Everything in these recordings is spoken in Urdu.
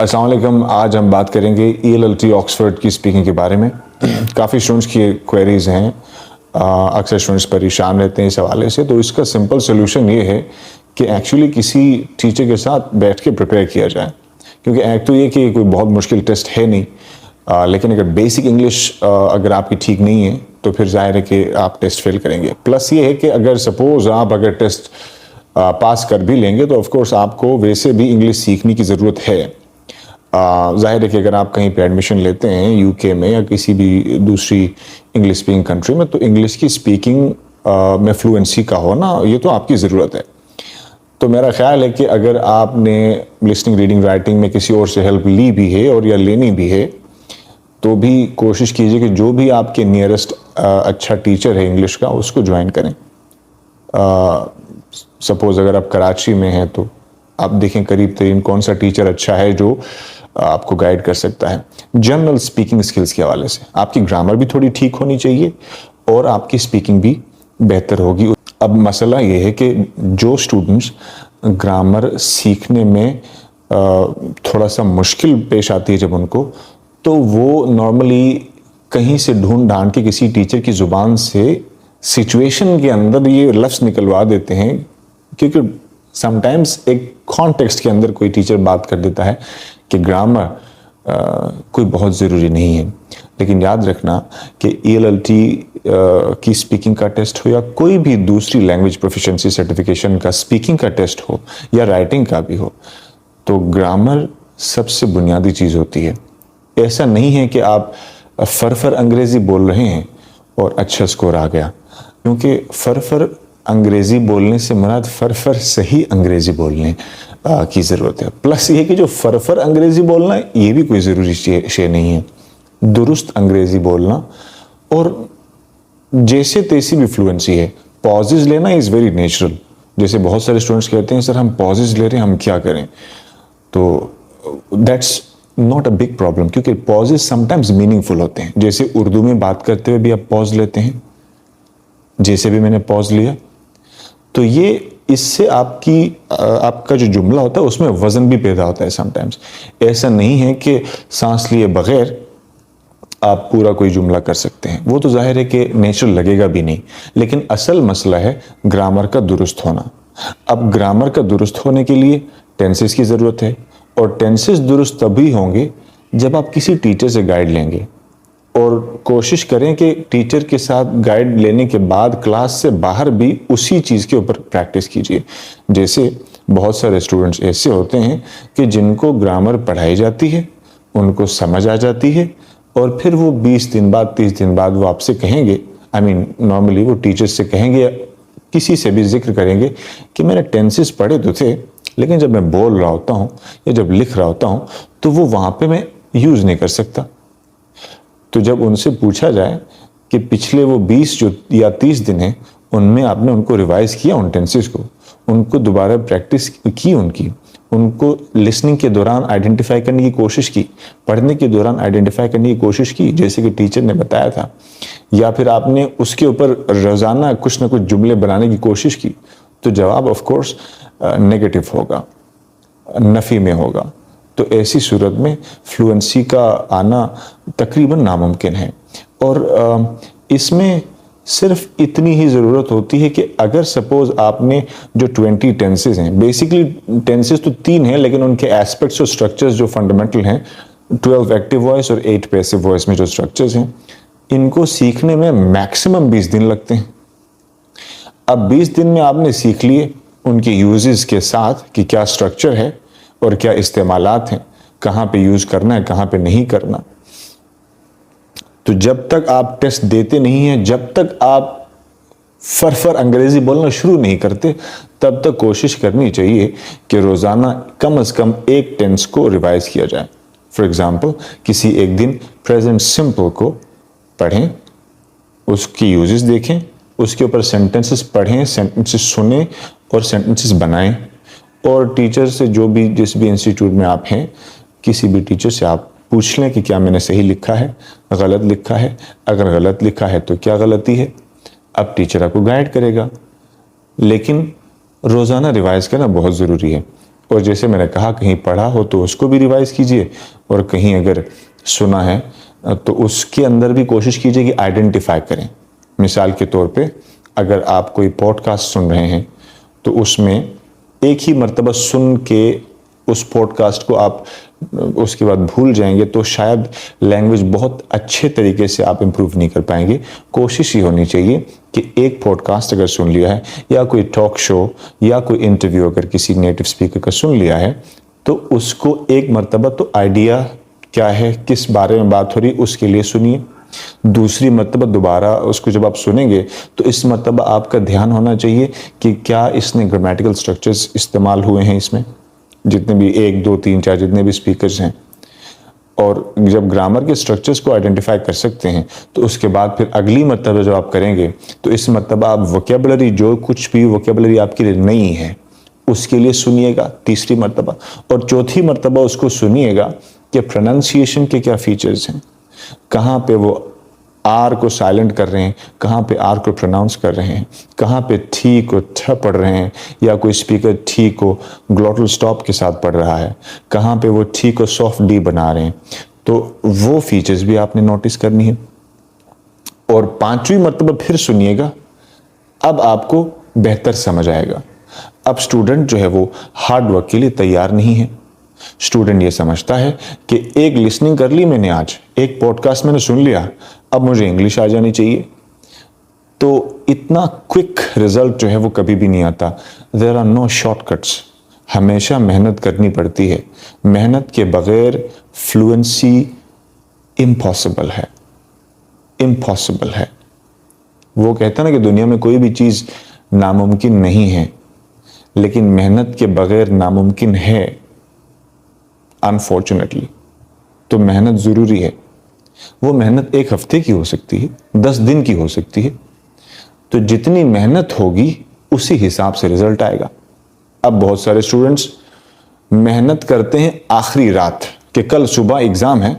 السلام علیکم. آج ہم بات کریں گے ELLT آکسفورڈ کی اسپیکنگ کے بارے میں. کافی اسٹوڈنٹس کی کوئریز ہیں, اکثر اسٹوڈنٹس پریشان رہتے ہیں اس حوالے سے. تو اس کا سمپل سلوشن یہ ہے کہ ایکچولی کسی ٹیچر کے ساتھ بیٹھ کے پریپیئر کیا جائے, کیونکہ ایک تو یہ کہ کوئی بہت مشکل ٹیسٹ ہے نہیں, لیکن اگر بیسک انگلش اگر آپ کی ٹھیک نہیں ہے تو پھر ظاہر ہے کہ آپ ٹیسٹ فیل کریں گے. پلس یہ ہے کہ اگر سپوز آپ اگر ٹیسٹ پاس کر بھی لیں گے تو آف کورس آپ کو ویسے بھی انگلش سیکھنے کی ضرورت ہے. ظاہر ہے کہ اگر آپ کہیں پہ ایڈمیشن لیتے ہیں UK میں یا کسی بھی دوسری انگلش اسپیکنگ کنٹری میں, تو انگلش کی اسپیکنگ میں فلوئنسی کا ہونا یہ تو آپ کی ضرورت ہے. تو میرا خیال ہے کہ اگر آپ نے لسننگ, ریڈنگ, رائٹنگ میں کسی اور سے ہیلپ لی بھی ہے اور یا لینی بھی ہے تو بھی کوشش کیجئے کہ جو بھی آپ کے نیئرسٹ اچھا ٹیچر ہے انگلش کا اس کو جوائن کریں. سپوز اگر آپ کراچی میں ہیں تو آپ دیکھیں قریب ترین کون سا ٹیچر اچھا ہے جو آپ کو گائیڈ کر سکتا ہے. جنرل اسپیکنگ اسکلز کے حوالے سے آپ کی گرامر بھی تھوڑی ٹھیک ہونی چاہیے اور آپ کی اسپیکنگ بھی بہتر ہوگی. اب مسئلہ یہ ہے کہ جو اسٹوڈنٹس گرامر سیکھنے میں تھوڑا سا مشکل پیش آتی ہے جب ان کو, تو وہ نارملی کہیں سے ڈھونڈ ڈھانڈ کے کسی ٹیچر کی زبان سے سچویشن کے اندر یہ لفظ نکلوا دیتے ہیں, کیونکہ سم ٹائمز ایک کانٹیکسٹ کے اندر کوئی ٹیچر بات کر دیتا ہے کہ گرامر کوئی بہت ضروری نہیں ہے. لیکن یاد رکھنا کہ ELLT کی اسپیکنگ کا ٹیسٹ ہو یا کوئی بھی دوسری لینگویج پروفیشنسی سرٹیفکیشن کا اسپیکنگ کا ٹیسٹ ہو یا رائٹنگ کا بھی ہو, تو گرامر سب سے بنیادی چیز ہوتی ہے. ایسا نہیں ہے کہ آپ فرفر انگریزی بول رہے ہیں اور اچھا سکور آ گیا, کیونکہ فرفر انگریزی بولنے سے مراد فرفر صحیح انگریزی بولنے کی ضرورت ہے. پلس یہ کہ جو فرفر انگریزی بولنا ہے یہ بھی کوئی ضروری شے نہیں ہے. درست انگریزی بولنا اور جیسے تیسی بھی فلوئنسی ہے. پازز لینا از ویری نیچرل. جیسے بہت سارے اسٹوڈنٹس کہتے ہیں سر ہم پازز لے رہے ہیں, ہم کیا کریں؟ تو that's not a big problem, کیونکہ پازز سم ٹائمز میننگ فل ہوتے ہیں. جیسے اردو میں بات کرتے ہوئے بھی آپ پاز لیتے ہیں, جیسے بھی میں نے پاز لیا, تو یہ اس سے آپ کا جو جملہ ہوتا ہے اس میں وزن بھی پیدا ہوتا ہے. سم ٹائمز ایسا نہیں ہے کہ سانس لیے بغیر آپ پورا کوئی جملہ کر سکتے ہیں, وہ تو ظاہر ہے کہ نیچرل لگے گا بھی نہیں. لیکن اصل مسئلہ ہے گرامر کا درست ہونا. اب گرامر کا درست ہونے کے لیے ٹینسز کی ضرورت ہے, اور ٹینسز درست تبھی ہوں گے جب آپ کسی ٹیچر سے گائیڈ لیں گے. اور کوشش کریں کہ ٹیچر کے ساتھ گائیڈ لینے کے بعد کلاس سے باہر بھی اسی چیز کے اوپر پریکٹس کیجیے. جیسے بہت سارے اسٹوڈنٹس ایسے ہوتے ہیں کہ جن کو گرامر پڑھائی جاتی ہے, ان کو سمجھ آ جاتی ہے, اور پھر وہ 20 دن بعد 30 دن بعد وہ آپ سے کہیں گے, نارملی وہ ٹیچر سے کہیں گے, کسی سے بھی ذکر کریں گے کہ میں نے ٹینسز پڑھے تو تھے, لیکن جب میں بول رہا ہوتا ہوں یا جب لکھ رہا ہوتا ہوں تو وہ وہاں پہ میں یوز نہیں کر سکتا. تو جب ان سے پوچھا جائے کہ پچھلے وہ 20 یا 30 دن ہیں ان میں آپ نے ان کو ریوائز کیا ان ٹینسز کو, ان کو دوبارہ پریکٹس کی, ان کو لسننگ کے دوران آئیڈینٹیفائی کرنے کی کوشش کی, پڑھنے کے دوران آئیڈینٹیفائی کرنے کی کوشش کی جیسے کہ ٹیچر نے بتایا تھا, یا پھر آپ نے اس کے اوپر روزانہ کچھ نہ کچھ جملے بنانے کی کوشش کی, تو جواب آف کورس نیگیٹو ہوگا, نفی میں ہوگا. تو ایسی صورت میں فلوئنسی کا آنا تقریباً ناممکن ہے. اور اس میں صرف اتنی ہی ضرورت ہوتی ہے کہ اگر سپوز آپ نے جو 20 ٹینسز ہیں, بیسیکلی ٹینسز تو 3 ہیں لیکن ان کے ایسپیکٹس اور سٹرکچرز جو فنڈامنٹل ہیں, 12 ایکٹیو وائس اور 8 پیسو وائس میں جو سٹرکچرز ہیں, ان کو سیکھنے میں میکسیمم 20 دن لگتے ہیں. اب 20 دن میں آپ نے سیکھ لیے ان کے یوزز کے ساتھ کہ کیا سٹرکچر ہے اور کیا استعمالات ہیں, کہاں پہ یوز کرنا ہے کہاں پہ نہیں کرنا. تو جب تک آپ ٹیسٹ دیتے نہیں ہیں, جب تک آپ فرفر انگریزی بولنا شروع نہیں کرتے, تب تک کوشش کرنی چاہیے کہ روزانہ کم از کم ایک ٹینس کو ریوائز کیا جائے. فار ایگزامپل کسی ایک دن پریزنٹ سمپل کو پڑھیں, اس کی یوزز دیکھیں, اس کے اوپر سینٹنسز پڑھیں, سینٹنسز سنیں اور سینٹنسز بنائیں. اور ٹیچر سے جس بھی انسٹیٹیوٹ میں آپ ہیں, کسی بھی ٹیچر سے آپ پوچھ لیں کہ کیا میں نے صحیح لکھا ہے, غلط لکھا ہے, اگر غلط لکھا ہے تو کیا غلطی ہے. اب ٹیچر آپ کو گائیڈ کرے گا, لیکن روزانہ ریوائز کرنا بہت ضروری ہے. اور جیسے میں نے کہا کہیں پڑھا ہو تو اس کو بھی ریوائز کیجئے, اور کہیں اگر سنا ہے تو اس کے اندر بھی کوشش کیجئے کہ آئیڈینٹیفائی کریں. مثال کے طور پہ اگر آپ کوئی پوڈ کاسٹ سن رہے ہیں تو اس میں ایک ہی مرتبہ سن کے اس پوڈ کاسٹ کو آپ اس کے بعد بھول جائیں گے تو شاید لینگویج بہت اچھے طریقے سے آپ امپروو نہیں کر پائیں گے. کوشش یہ ہونی چاہیے کہ ایک پوڈ کاسٹ اگر سن لیا ہے یا کوئی ٹاک شو یا کوئی انٹرویو اگر کسی نیٹو اسپیکر کا سن لیا ہے تو اس کو ایک مرتبہ تو آئیڈیا کیا ہے, کس بارے میں بات ہو رہی, اس کے لیے سنیے. دوسری مرتبہ دوبارہ اس کو جب آپ سنیں گے تو اس مرتبہ آپ کا دھیان ہونا چاہیے کہ کیا اس نے گرامیٹیکل سٹرکچرز استعمال ہوئے ہیں اس میں, جتنے بھی 1 2 3 4 جتنے بھی سپیکرز ہیں. اور جب گرامر کے سٹرکچرز کو آئیڈینٹیفائی کر سکتے ہیں تو اس کے بعد پھر اگلی مرتبہ جب آپ کریں گے تو اس مرتبہ آپ ووکیبلری, جو کچھ بھی ووکیبلری آپ کے لیے نئی ہے اس کے لیے سنیے گا تیسری مرتبہ, اور چوتھی مرتبہ اس کو سنیے گا کہ پروننسیشن کے کیا فیچرز ہیں, کہاں پہ وہ آر کو سائلنٹ کر رہے ہیں, کہاں پہ آر کو پروناؤنس کر رہے ہیں, کہاں پہ تھی کو تھ پڑھ رہے ہیں, یا کوئی اسپیکر تھی کو گلوٹل سٹاپ کے ساتھ پڑھ رہا ہے, کہاں پہ وہ تھی کو سافٹ ڈی بنا رہے ہیں. تو وہ فیچرز بھی آپ نے نوٹس کرنی ہے. اور 5ویں مرتبہ پھر سنیے گا, اب آپ کو بہتر سمجھ آئے گا. اب سٹوڈنٹ جو ہے وہ ہارڈ ورک کے لیے تیار نہیں ہے. سٹوڈنٹ یہ سمجھتا ہے کہ ایک لسننگ کر لی میں نے, آج ایک پوڈ کاسٹ میں نے سن لیا, اب مجھے انگلش آ جانی چاہیے. تو اتنا کوئک رزلٹ جو ہے وہ کبھی بھی نہیں آتا. There are no shortcuts, ہمیشہ محنت کرنی پڑتی ہے. محنت کے بغیر فلوئنسی امپاسبل ہے, امپاسبل ہے. وہ کہتا ہے نا کہ دنیا میں کوئی بھی چیز ناممکن نہیں ہے, لیکن محنت کے بغیر ناممکن ہے انفارچونیٹلی. تو محنت ضروری ہے. وہ محنت 1 ہفتے کی ہو سکتی ہے, 10 دن کی ہو سکتی ہے. تو جتنی محنت ہوگی اسی حساب سے رزلٹ آئے گا. اب بہت سارے اسٹوڈنٹس محنت کرتے ہیں آخری رات کہ کل صبح ایگزام ہے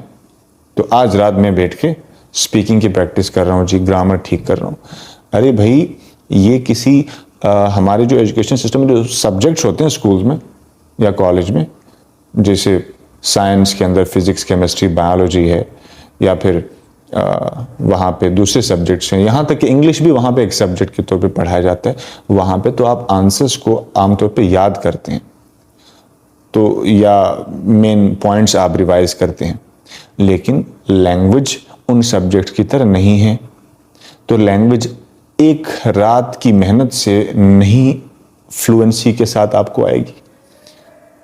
تو آج رات میں بیٹھ کے اسپیکنگ کی پریکٹس کر رہا ہوں, جی گرامر ٹھیک کر رہا ہوں. ارے بھائی, یہ کسی ہمارے جو ایجوکیشن سسٹم میں جو سبجیکٹس ہوتے ہیں اسکولز میں یا کالج میں, جیسے سائنس کے اندر فزکس, کیمسٹری, بایولوجی ہے, یا پھر وہاں پہ دوسرے سبجیکٹس ہیں, یہاں تک کہ انگلش بھی وہاں پہ ایک سبجیکٹ کے طور پہ پڑھایا جاتا ہے. وہاں پہ تو آپ آنسرس کو عام طور پہ یاد کرتے ہیں, تو یا مین پوائنٹس آپ ریوائز کرتے ہیں. لیکن لینگویج ان سبجیکٹ کی طرح نہیں ہے. تو لینگویج ایک رات کی محنت سے نہیں فلوئنسی کے ساتھ آپ کو آئے گی.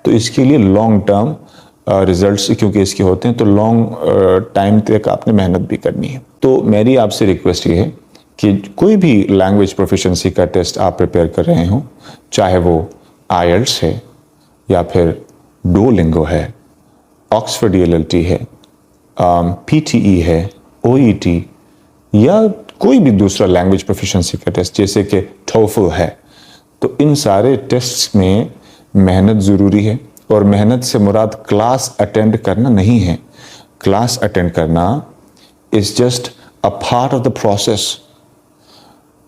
تو اس کے لیے لانگ ٹرم ریزلٹس کیونکہ اس کے ہوتے ہیں, تو لانگ ٹائم تک آپ نے محنت بھی کرنی ہے. تو میری آپ سے ریکویسٹ یہ ہے کہ کوئی بھی لینگویج پروفیشنسی کا ٹیسٹ آپ پریپیئر کر رہے ہوں, چاہے وہ آئیلٹس ہے یا پھر ڈولنگو ہے, آکسفورڈ ELLT ہے, PTE ہے, OET, یا کوئی بھی دوسرا لینگویج پروفیشنسی کا ٹیسٹ جیسے کہ TOEFL ہے, تو ان سارے ٹیسٹس میں محنت ضروری ہے. اور محنت سے مراد کلاس اٹینڈ کرنا نہیں ہے. کلاس اٹینڈ کرنا is just a part of the process.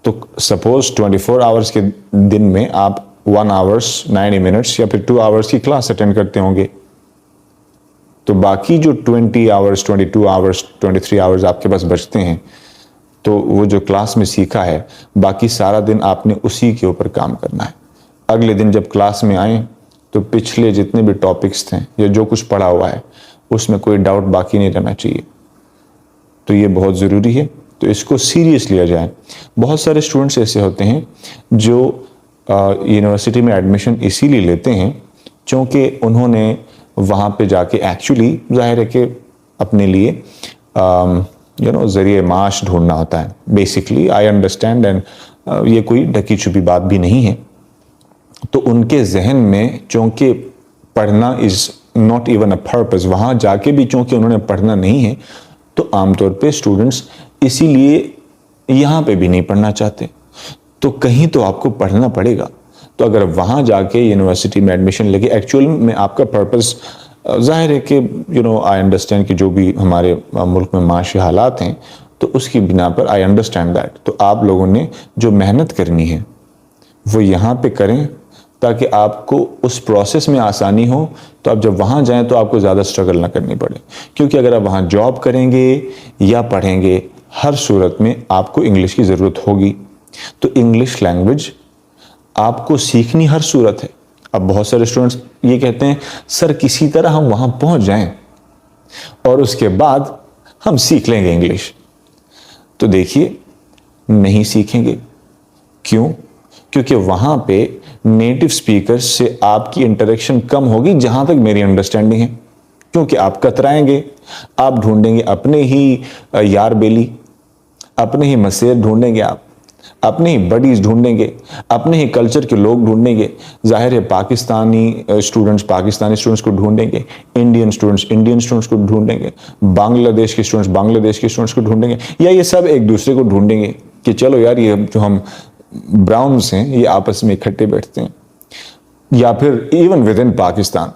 تو سپوز 24 آورس کے دن میں آپ 1 hours 90 minutes یا پھر 2 hours کی کلاس اٹینڈ کرتے ہوں گے, تو باقی جو 20 hours 22 hours 23 hours آپ کے پاس بچتے ہیں, تو وہ جو کلاس میں سیکھا ہے باقی سارا دن آپ نے اسی کے اوپر کام کرنا ہے. اگلے دن جب کلاس میں آئیں تو پچھلے جتنے بھی ٹاپکس تھے یا جو کچھ پڑھا ہوا ہے اس میں کوئی ڈاؤٹ باقی نہیں رہنا چاہیے. تو یہ بہت ضروری ہے, تو اس کو سیریس لیا جائے. بہت سارے اسٹوڈنٹس ایسے ہوتے ہیں جو یونیورسٹی میں ایڈمیشن اسی لیے لیتے ہیں چونکہ انہوں نے وہاں پہ جا کے ایکچولی ظاہر ہے کہ اپنے لیے ذریعہ معاش ڈھونڈنا ہوتا ہے. بیسکلی آئی انڈرسٹینڈ, اینڈ یہ کوئی ڈھکی چھپی بات بھی نہیں ہے. تو ان کے ذہن میں چونکہ پڑھنا is not even a purpose, وہاں جا کے بھی چونکہ انہوں نے پڑھنا نہیں ہے, تو عام طور پہ اسٹوڈنٹس اسی لیے یہاں پہ بھی نہیں پڑھنا چاہتے. تو کہیں تو آپ کو پڑھنا پڑے گا. تو اگر وہاں جا کے یونیورسٹی میں ایڈمیشن لے کے ایکچوئل میں آپ کا پرپز ظاہر ہے کہ آئی انڈرسٹینڈ کہ جو بھی ہمارے ملک میں معاشی حالات ہیں تو اس کی بنا پر آئی انڈرسٹینڈ دیٹ, تو آپ لوگوں نے جو محنت کرنی ہے وہ یہاں پہ کریں تاکہ آپ کو اس پروسیس میں آسانی ہو، تو آپ جب وہاں جائیں تو آپ کو زیادہ اسٹرگل نہ کرنی پڑے. کیونکہ اگر آپ وہاں جاب کریں گے یا پڑھیں گے، ہر صورت میں آپ کو انگلش کی ضرورت ہوگی. تو انگلش لینگویج آپ کو سیکھنی ہر صورت ہے. اب بہت سارے اسٹوڈنٹس یہ کہتے ہیں سر کسی طرح ہم وہاں پہنچ جائیں اور اس کے بعد ہم سیکھ لیں گے انگلش. تو دیکھیے نہیں سیکھیں گے. کیوں؟ کیونکہ وہاں پہ نیٹو سپیکر سے آپ کی انٹریکشن کم ہوگی جہاں تک میری انڈرسٹینڈنگ ہے. کیونکہ آپ کترائیں گے، آپ ڈھونڈیں گے اپنے ہی یار بیلی، اپنے ہی مسیر ڈھونڈیں گے، آپ اپنے ہی بڈیز ڈھونڈیں گے، اپنے ہی کلچر کے لوگ ڈھونڈیں گے. ظاہر ہے پاکستانی اسٹوڈنٹس کو ڈھونڈیں گے، انڈین اسٹوڈنٹس کو ڈھونڈیں گے، بنگلہ دیش کے اسٹوڈنٹس کو ڈھونڈیں گے، یا یہ سب ایک دوسرے کو ڈھونڈیں گے کہ چلو یار یہ جو ہم براؤنز ہیں یہ آپس میں اکٹھے بیٹھتے ہیں. یا پھر ایون ود ان پاکستان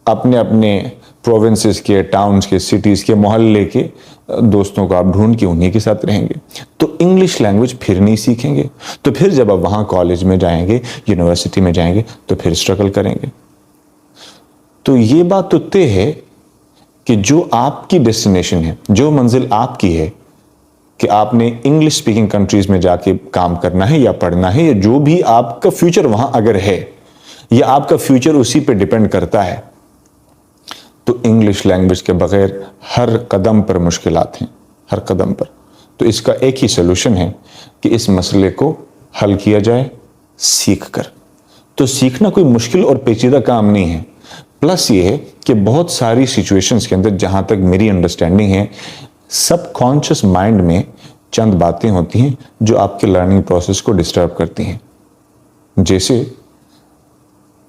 اپنے اپنے پروونسز کے، ٹاؤنز کے، سٹیز کے، محلے کے دوستوں کو آپ ڈھونڈ کے انہی کے ساتھ رہیں گے. تو انگلش لینگویج پھر نہیں سیکھیں گے. تو پھر جب آپ وہاں کالج میں جائیں گے، یونیورسٹی میں جائیں گے تو پھر اسٹرگل کریں گے. تو یہ بات تو طے ہے کہ جو آپ کی ڈیسٹینیشن ہے، جو منزل آپ کی ہے، کہ آپ نے انگلش سپیکنگ کنٹریز میں جا کے کام کرنا ہے یا پڑھنا ہے، یا جو بھی آپ کا فیوچر وہاں اگر ہے، یا آپ کا فیوچر اسی پہ ڈیپینڈ کرتا ہے، تو انگلش لینگویج کے بغیر ہر قدم پر مشکلات ہیں، ہر قدم پر. تو اس کا ایک ہی سلوشن ہے کہ اس مسئلے کو حل کیا جائے سیکھ کر. تو سیکھنا کوئی مشکل اور پیچیدہ کام نہیں ہے. پلس یہ ہے کہ بہت ساری سچویشنز کے اندر جہاں تک میری انڈرسٹینڈنگ ہے، سب کانشس مائنڈ میں چند باتیں ہوتی ہیں جو آپ کے لرننگ پروسیس کو ڈسٹرب کرتی ہیں. جیسے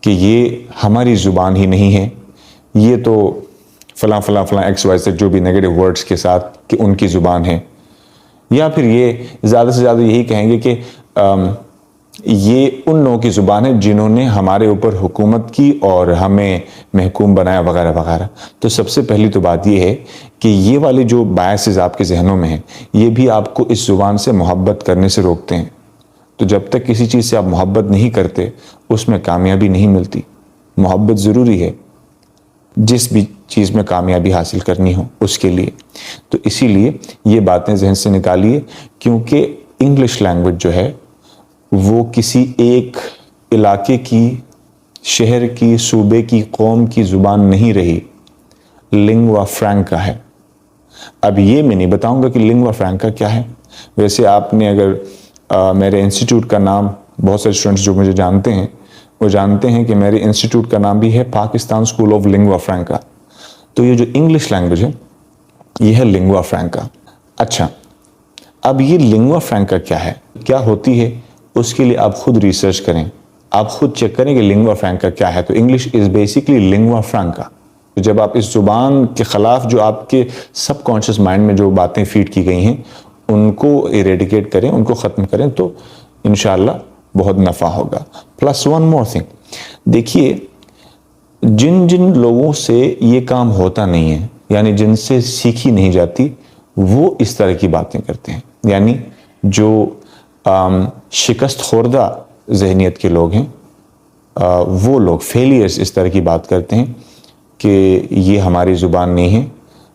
کہ یہ ہماری زبان ہی نہیں ہے، یہ تو فلاں فلاں فلاں ایکس وائی زیڈ جو بھی نیگیٹو ورڈز کے ساتھ کہ ان کی زبان ہے. یا پھر یہ زیادہ سے زیادہ یہی کہیں گے کہ یہ ان لوگوں کی زبان ہے جنہوں نے ہمارے اوپر حکومت کی اور ہمیں محکوم بنایا وغیرہ وغیرہ. تو سب سے پہلی تو بات یہ ہے کہ یہ والے جو بایسز آپ کے ذہنوں میں ہیں، یہ بھی آپ کو اس زبان سے محبت کرنے سے روکتے ہیں. تو جب تک کسی چیز سے آپ محبت نہیں کرتے، اس میں کامیابی نہیں ملتی. محبت ضروری ہے جس بھی چیز میں کامیابی حاصل کرنی ہو اس کے لیے. تو اسی لیے یہ باتیں ذہن سے نکالیے، کیونکہ انگلش لینگویج جو ہے وہ کسی ایک علاقے کی، شہر کی، صوبے کی، قوم کی زبان نہیں رہی، لنگوا فرینکا ہے. اب یہ میں نہیں بتاؤں گا کہ لنگوا فرینکا کیا ہے. ویسے آپ نے اگر میرے انسٹیٹیوٹ کا نام، بہت سارے اسٹوڈنٹس جو مجھے جانتے ہیں وہ جانتے ہیں کہ میرے انسٹیٹیوٹ کا نام بھی ہے پاکستان اسکول آف لنگوا فرینکا. تو یہ جو انگلش لینگویج ہے یہ ہے لنگوا فرینکا. اچھا، اب یہ لنگوا فرینکا کیا ہے، کیا ہوتی ہے، اس کے لیے آپ خود ریسرچ کریں، آپ خود چیک کریں کہ لنگوا فرینکا کیا ہے. تو انگلش از بیسکلی لنگوا فرینکا. جب آپ اس زبان کے خلاف جو آپ کے سب کانشس مائنڈ میں جو باتیں فیڈ کی گئی ہیں ان کو ایریڈیکیٹ کریں، ان کو ختم کریں، تو انشاءاللہ بہت نفع ہوگا. پلس ون مور تھنگ، دیکھیے جن جن لوگوں سے یہ کام ہوتا نہیں ہے، یعنی جن سے سیکھی نہیں جاتی، وہ اس طرح کی باتیں کرتے ہیں. یعنی جو شکست خوردہ ذہنیت کے لوگ ہیں، وہ لوگ فیلیئرز اس طرح کی بات کرتے ہیں کہ یہ ہماری زبان نہیں ہے،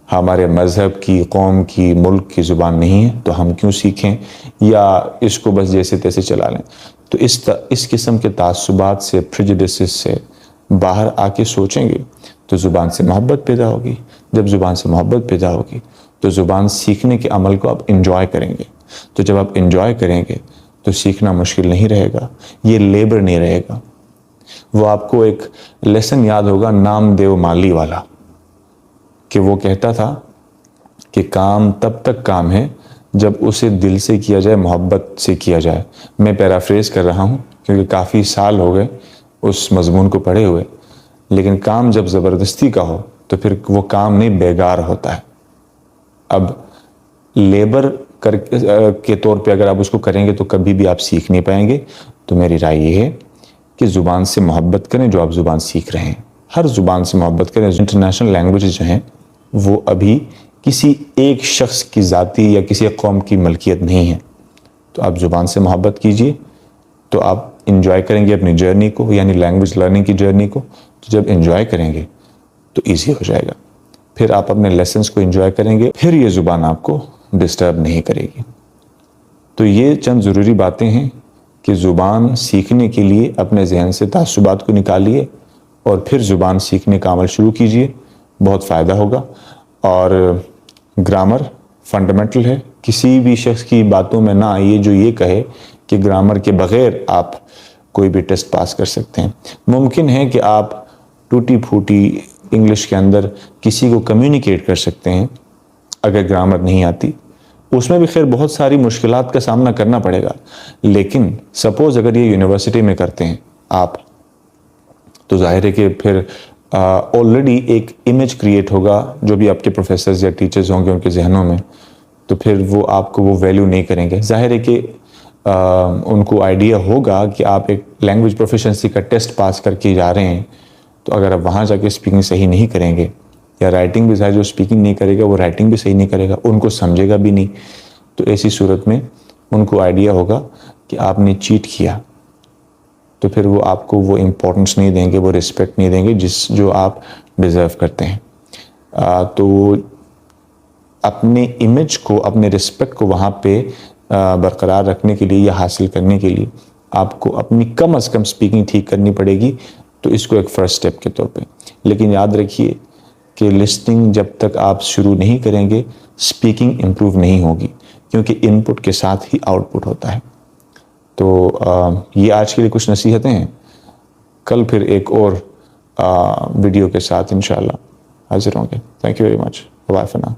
ہمارے مذہب کی، قوم کی، ملک کی زبان نہیں ہے، تو ہم کیوں سیکھیں، یا اس کو بس جیسے تیسے چلا لیں. تو اس قسم کے تعصبات سے، پریجوڈسز سے باہر آ کے سوچیں گے تو زبان سے محبت پیدا ہوگی. جب زبان سے محبت پیدا ہوگی تو زبان سیکھنے کے عمل کو آپ انجوائے کریں گے. تو جب آپ انجوائے کریں گے تو سیکھنا مشکل نہیں رہے گا، یہ لیبر نہیں رہے گا. وہ آپ کو ایک لیسن یاد ہوگا نام دیو مالی والا، کہ وہ کہتا تھا کہ کام تب تک کام ہے جب اسے دل سے کیا جائے، محبت سے کیا جائے. میں پیرافریز کر رہا ہوں کیونکہ کافی سال ہو گئے اس مضمون کو پڑھے ہوئے. لیکن کام جب زبردستی کا ہو تو پھر وہ کام نہیں، بیگار ہوتا ہے. اب لیبر کے طور پہ اگر آپ اس کو کریں گے تو کبھی بھی آپ سیکھ نہیں پائیں گے. تو میری رائے یہ ہے کہ زبان سے محبت کریں جو آپ زبان سیکھ رہے ہیں، ہر زبان سے محبت کریں. انٹرنیشنل لینگویجز جو ہیں وہ ابھی کسی ایک شخص کی ذاتی یا کسی قوم کی ملکیت نہیں ہے. تو آپ زبان سے محبت کیجئے تو آپ انجوائے کریں گے اپنی جرنی کو، یعنی لینگویج لرننگ کی جرنی کو، تو جب انجوائے کریں گے تو ایزی ہو جائے گا، پھر آپ اپنے لیسنس کو انجوائے کریں گے، پھر یہ زبان آپ کو ڈسٹرب نہیں کرے گی۔ تو یہ چند ضروری باتیں ہیں کہ زبان سیکھنے کے لیے اپنے ذہن سے تعصبات کو نکالیے اور پھر زبان سیکھنے کا عمل شروع کیجئے، بہت فائدہ ہوگا۔ اور گرامر فنڈامنٹل ہے، کسی بھی شخص کی باتوں میں نہ آئیے جو یہ کہے کہ گرامر کے بغیر آپ کوئی بھی ٹیسٹ پاس کر سکتے ہیں۔ ممکن ہے کہ آپ ٹوٹی پھوٹی انگلش کے اندر کسی کو کمیونیکیٹ کر سکتے ہیں اگر گرامر نہیں آتی، اس میں بھی خیر بہت ساری مشکلات کا سامنا کرنا پڑے گا، لیکن سپوز اگر یہ یونیورسٹی میں کرتے ہیں آپ، تو ظاہر ہے کہ پھر آلریڈی ایک امیج کریٹ ہوگا جو بھی آپ کے پروفیسرز یا ٹیچرز ہوں گے ان کے ذہنوں میں، تو پھر وہ آپ کو وہ ویلیو نہیں کریں گے۔ ظاہر ہے کہ ان کو آئیڈیا ہوگا کہ آپ ایک لینگویج پروفیشنسی کا ٹیسٹ پاس کر کے جا رہے ہیں، تو اگر آپ وہاں جا کے اسپیکنگ صحیح نہیں کریں گے، یا رائٹنگ بھی ظاہر جو اسپیکنگ نہیں کرے گا وہ رائٹنگ بھی صحیح نہیں کرے گا، ان کو سمجھے گا بھی نہیں، تو ایسی صورت میں ان کو آئیڈیا ہوگا کہ آپ نے چیٹ کیا، تو پھر وہ آپ کو وہ امپورٹنس نہیں دیں گے، وہ رسپیکٹ نہیں دیں گے جو آپ ڈیزرو کرتے ہیں۔ تو اپنے امیج کو، اپنے رسپیکٹ کو وہاں پہ برقرار رکھنے کے لیے یا حاصل کرنے کے لیے آپ کو اپنی کم از کم اسپیکنگ ٹھیک کرنی پڑے گی، تو اس کو ایک فرسٹ سٹیپ کے طور پہ لیکن یاد رکھیے کہ لسننگ جب تک آپ شروع نہیں کریں گے اسپیکنگ امپروو نہیں ہوگی، کیونکہ ان پٹ کے ساتھ ہی آؤٹ پٹ ہوتا ہے۔ تو یہ آج کے لیے کچھ نصیحتیں ہیں، کل پھر ایک اور ویڈیو کے ساتھ انشاءاللہ حاضر ہوں گے۔ Thank you very much, bye for now.